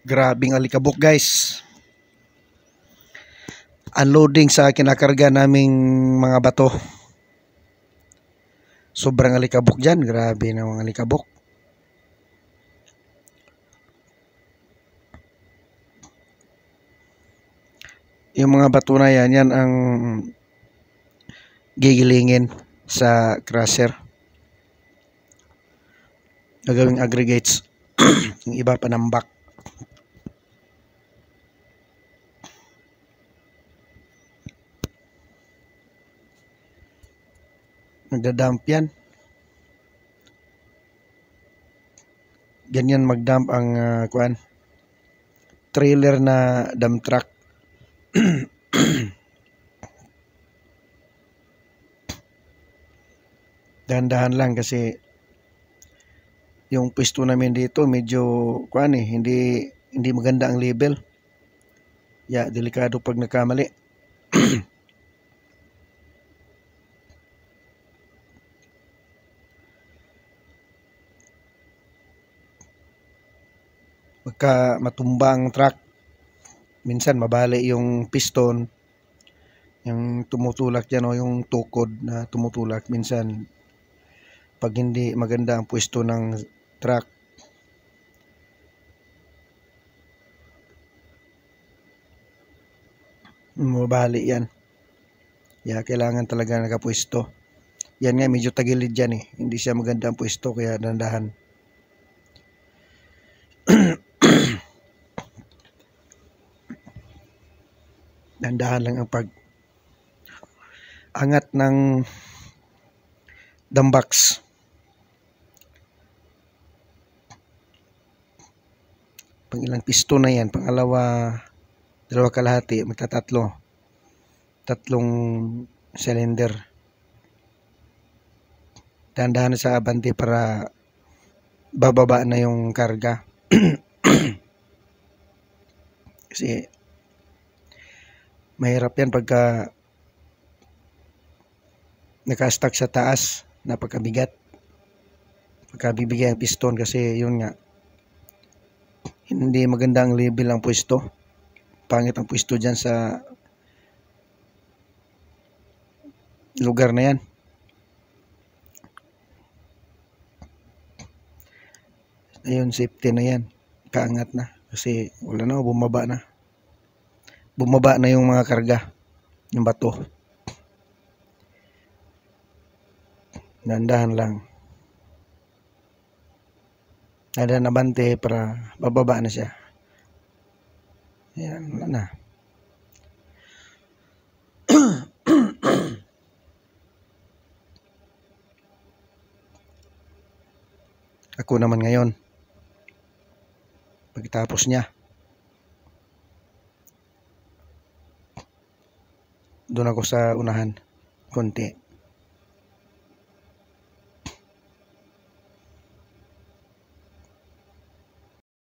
Grabing alikabok guys. Unloading sa kinakarga naming mga bato. Sobrang alikabok dyan. Grabe na mga alikabok. Yung mga bato na yan ang gigilingin sa crusher. Gagawing aggregates. Yung iba panambak. Nagdadump yan. Ganyan magdump ang trailer na dump truck. Dahan-dahan lang kasi yung pwesto namin dito medyo hindi maganda ang label. Delikado pag nagkamali. Pagka matumba ang truck, minsan mabali yung piston, yung tumutulak dyan o yung tukod na tumutulak. Minsan, pag hindi maganda ang pwesto ng truck, mabali yan. Kailangan talaga nakapwesto. Yan nga, medyo tagilid dyan eh. Hindi siya maganda ang pwesto, kaya dandahan. Dandahan lang ang pag angat ng dumbox. Pang ilang piston na yan, pangalawa, dalawa kalahati, magtatatlo. Tatlong cylinder. Dandahan sa abante para bababa na yung karga. Kasi mahirap yan pagka naka-stuck sa taas, napakabigat. Pagka bibigyan ang piston kasi yun nga, hindi maganda ang label ang pwesto. Pangit ang pwesto dyan sa lugar na yan. Ayun, safety na yan. Kaangat na. Kasi wala na, bumaba na. Bumaba na yung mga karga. Yung bato. Dandahan lang. Ada nabante para bababa na siya. Ayan, wala na. Ako naman ngayon, pagkatapos niya, doon ako sa unahan konti.